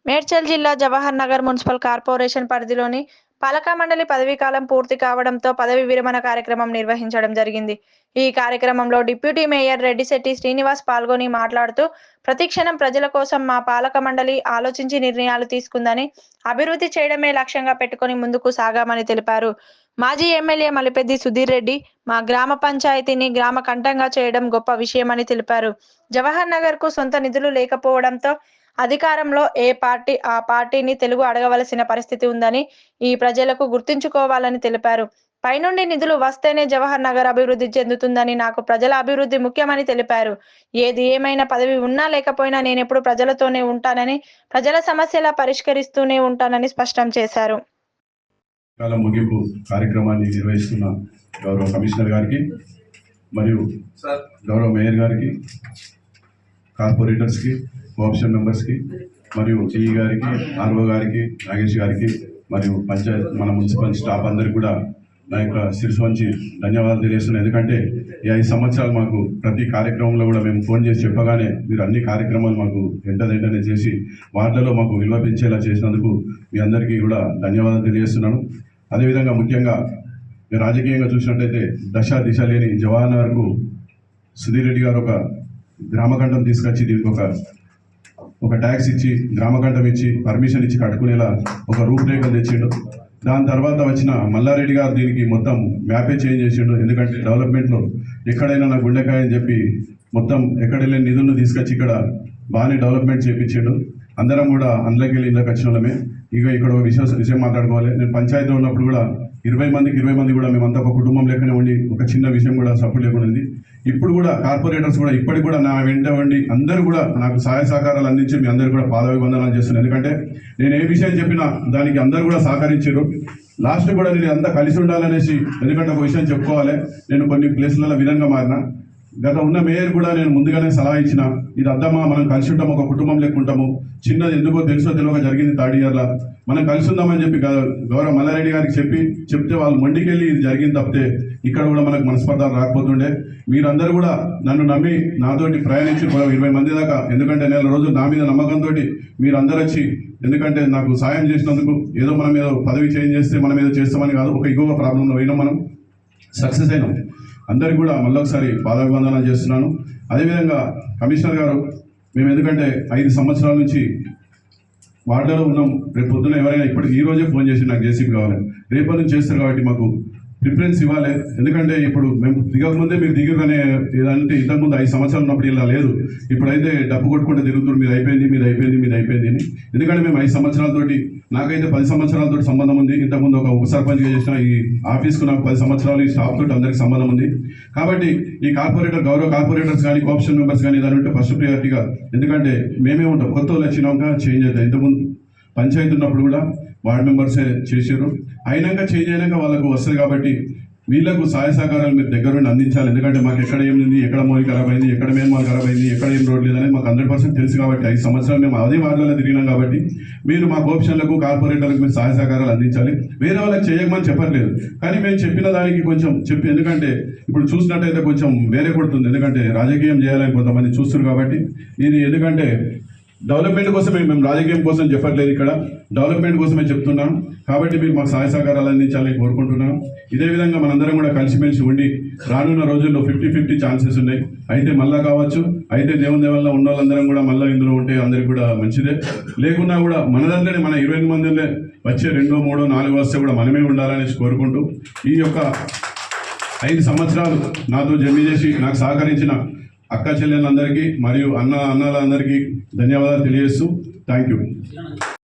మేడ్చల్ జిల్లా Jawahar Nagar municipal corporation పరిధిలోని పాలక మండలి పదవీకాలం పూర్తి కావడంతో పదవి విరమణ కార్యక్రమం నిర్వహించడం జరిగింది. ఈ కార్యక్రమంలో డిప్యూటీ మేయర్ రెడ్డిశెట్టి శ్రీనివాస్ పాల్గొని మాట్లాడుతూ ప్రతిక్షణం ప్రజల కోసం మా పాలక మండలి ఆలోచించి నిర్ణయాలు తీసుకుందని, అభివృద్ధి చేయడమే లక్ష్యంగా పెట్టుకొని ముందుకు సాగామని తెలిపారు. మాజీ ఎమ్మెల్యే మలిపెద్ది సుధీర్ రెడ్డి మా గ్రామ పంచాయతీని గ్రామ కంఠంగా చేయడం గొప్ప విషయమని తెలిపారు. జవహర్ నగర్ కు సొంత నిధులు లేకపోవడంతో అధికారంలో ఏ పార్టీ ఆ పార్టీని తెలుగు అడగవలసిన పరిస్థితి ఉందని ఈ ప్రజలకు గుర్తుంచుకోవాలని తెలిపారు. పైనుండి నిధులు వస్తేనే జవహర్ నగర్ అభివృద్ధి చెందుతుందని, నాకు ప్రజల అభివృద్ధి ముఖ్యమని తెలిపారు. ఏది ఏమైనా పదవి ఉన్నా లేకపోయినా నేనెప్పుడు ప్రజలతోనే ఉంటానని, ప్రజల సమస్యల పరిష్కరిస్తూనే ఉంటానని స్పష్టం చేశారు. ముగింపు కార్యక్రమాన్ని నిర్వహిస్తున్న గౌరవ కమిషనర్ గారికి మరియు గౌరవ మేయర్ గారికి, కార్పొరేటర్స్కి, కోఆప్షన్ మెంబర్స్కి మరియు టీఈ గారికి, ఆర్ఓ గారికి, నాగేష్ గారికి మరియు పంచాయత్ మన మున్సిపల్ స్టాఫ్ అందరికీ కూడా నా యొక్క శిరసు వంచి ధన్యవాదాలు తెలియజేస్తున్నాను. ఎందుకంటే ఈ 5 సంవత్సరాలు మాకు ప్రతి కార్యక్రమంలో కూడా మేము ఫోన్ చేసి చెప్పగానే మీరు అన్ని కార్యక్రమాలు మాకు వెంటనే చేసి వార్డులలో మాకు విలువ పెంచేలా చేసినందుకు మీ అందరికీ కూడా ధన్యవాదాలు తెలియజేస్తున్నాను. అదేవిధంగా ముఖ్యంగా రాజకీయంగా చూసినట్టయితే దశ దిశ లేని జవహర్ నగర్కు సుధీర్ రెడ్డి గారు ఒక గ్రామకంఠం తీసుకొచ్చి దీనికి ఒక ట్యాక్స్ ఇచ్చి, గ్రామకంఠం ఇచ్చి, పర్మిషన్ ఇచ్చి కట్టుకునేలా ఒక రూపురేఖలు తెచ్చిండు. దాని తర్వాత వచ్చిన మల్లారెడ్డి గారు దీనికి మొత్తం మ్యాపే చేంజ్ చేసిండు. ఎందుకంటే డెవలప్మెంట్లో ఎక్కడైనా నా గుండెకాయ అని చెప్పి మొత్తం ఎక్కడ వెళ్ళిన నిధులను తీసుకొచ్చి ఇక్కడ బాగానే డెవలప్మెంట్ చేయించాడు. అందరం కూడా అందులోకి వెళ్ళి ఇళ్ళకి వచ్చిన వాళ్ళమే. ఇక ఇక్కడ ఒక విషయం మాట్లాడుకోవాలి. నేను పంచాయతీలో ఉన్నప్పుడు కూడా 20 మంది కూడా మేమంతా ఒక కుటుంబం లెక్కనే ఉండి ఒక చిన్న విషయం కూడా సపోర్ట్ లేకుండా ఉంది. ఇప్పుడు కూడా కార్పొరేటర్స్ కూడా ఇప్పటికి కూడా నా వెంట ఉండి అందరూ కూడా నాకు సహాయ సహకారాలు అందించి మీ అందరూ కూడా పాదాభివందనాలు చేస్తున్నాను. ఎందుకంటే నేను ఏ విషయం చెప్పినా దానికి అందరూ కూడా సహకరించారు. లాస్ట్ కూడా నేను అంతా కలిసి ఉండాలనేసి, ఎందుకంటే ఒక విషయం చెప్పుకోవాలి, నేను కొన్ని ప్లేసులలో విధంగా మారిన. గత ఉన్న మేయర్ కూడా నేను ముందుగానే సలహా ఇచ్చిన, ఇది అద్దమ్మా మనం కలిసి ఉంటాము, ఒక కుటుంబం లెక్క ఉంటాము, చిన్నది ఎందుకో తెలుసో తెలియక జరిగింది 3rd ఇయర్లో, మనం కలిసి ఉందామని చెప్పి గౌరవ మల్లారెడ్డి గారికి చెప్తే వాళ్ళు మొండికెళ్ళి ఇది జరిగింది తప్పితే ఇక్కడ కూడా మనకు మనస్పర్ధాలు రాకపోతుండే. మీరందరూ కూడా నన్ను నమ్మి నాతోటి ప్రయాణించి 20 మంది దాకా, ఎందుకంటే నెల రోజులు నా మీద నమ్మకంతో మీరందరూ వచ్చి, ఎందుకంటే నాకు సాయం చేసినందుకు ఏదో మనం ఏదో పదవి చేంజ్ చేస్తే మనం ఏదో చేస్తామని కాదు, ఒక ఇంకొక ప్రాబ్లంలో పోయినాం, మనం సక్సెస్ అయినాం. అందరికీ కూడా మళ్ళొకసారి పాదాభివందనాలు చేస్తున్నాను. అదేవిధంగా కమిషనర్ గారు, మేము ఎందుకంటే 5 సంవత్సరాల నుంచి వార్డులో ఉన్నాం. రేపు పొద్దున ఎవరైనా ఈ రోజే ఫోన్ చేసి నాకు జేసీబీ కావాలి, రేపటి నుంచి చేస్తారు కాబట్టి మాకు ప్రిఫరెన్స్ ఇవ్వాలి. ఎందుకంటే ఇప్పుడు మేము దిగకముందే మీరు దిగుగానే ఏదంటే ఇంతకుముందు 5 సంవత్సరాలు ఉన్నప్పుడు ఇలా లేదు. ఇప్పుడైతే డబ్బు కొట్టుకుంటే తిరుగుతున్నారు, మీద అయిపోయింది అని. ఎందుకంటే మేము 5 సంవత్సరాలతోటి, నాకైతే 10 సంవత్సరాలతో సంబంధం ఉంది. ఇంతకుముందు ఒక ఉప సర్పంచ్గా చేసిన ఈ ఆఫీస్కు నాకు 10 సంవత్సరాలు, ఈ స్టాఫ్ తోటి అందరికి సంబంధం ఉంది. కాబట్టి ఈ గౌరవ కార్పొరేటర్స్ కానీ, కోఆప్షన్ మెంబర్స్ కానీ ఏదైనా ఉంటే ఫస్ట్ ప్రియారిటీగా, ఎందుకంటే మేమే ఉంటాం, కొత్త వాళ్ళు వచ్చినాక చేంజ్ అవుతాయి. ఇంతకుముందు పంచాయతీ ఉన్నప్పుడు కూడా వార్డు మెంబర్సే చేశారు, అయినాక చేంజ్ అయినాక వాళ్ళకు వస్తుంది. కాబట్టి వీళ్ళకు సహాయ సహకారాలు మీరు దగ్గర నుండి అందించాలి. ఎందుకంటే మాకు ఎక్కడ ఏమింది, ఎక్కడ మోరి ఖరాబ్ అయింది, ఎక్కడ మేల్మాల్ ఖరాబ్ అయింది, ఎక్కడ ఏం రోడ్ లేదని మాకు 100% తెలుసు. కాబట్టి 5 సంవత్సరాలు మేము అదే వార్డులలో తిరిగినాం. కాబట్టి మీరు మా కోఆప్షన్లకు, కార్పొరేటర్లకు మీరు సహాయ సహకారాలు అందించాలి. వేరే వాళ్ళకి చేయకమని చెప్పట్లేదు, కానీ మేము చెప్పిన దానికి కొంచెం ఎందుకంటే ఇప్పుడు చూసినట్టయితే కొంచెం వేరే కొడుతుంది. ఎందుకంటే రాజకీయం చేయాలని కొంతమంది చూస్తున్నారు. కాబట్టి ఇది ఎందుకంటే డెవలప్మెంట్ కోసమే, మేము రాజకీయం కోసం చెప్పట్లేదు, ఇక్కడ డెవలప్మెంట్ కోసమే చెప్తున్నాం. కాబట్టి మీరు మాకు సహాయ సహకారాలు అందించాలని కోరుకుంటున్నాం. ఇదే విధంగా మనందరం కూడా కలిసిమెలిసి ఉండి రానున్న రోజుల్లో 50-50 ఛాన్సెస్ ఉన్నాయి. అయితే మళ్ళా కావచ్చు, అయితే దేవుని వల్ల ఉన్న వాళ్ళందరం కూడా మళ్ళీ ఇందులో ఉంటే అందరికి కూడా మంచిదే. లేకున్నా కూడా మన దగ్గరే మన 20 మందిలో వచ్చే 2, 3, 4 వస్తే కూడా మనమే ఉండాలనేసి కోరుకుంటూ, ఈ యొక్క 5 సంవత్సరాలు నాతో జర్నీ చేసి నాకు సహకరించిన అక్క చెల్లెళ్ళందరికీ మరియు అన్నలందరికీ ధన్యవాదాలు తెలియజేస్తూ థ్యాంక్ యూ.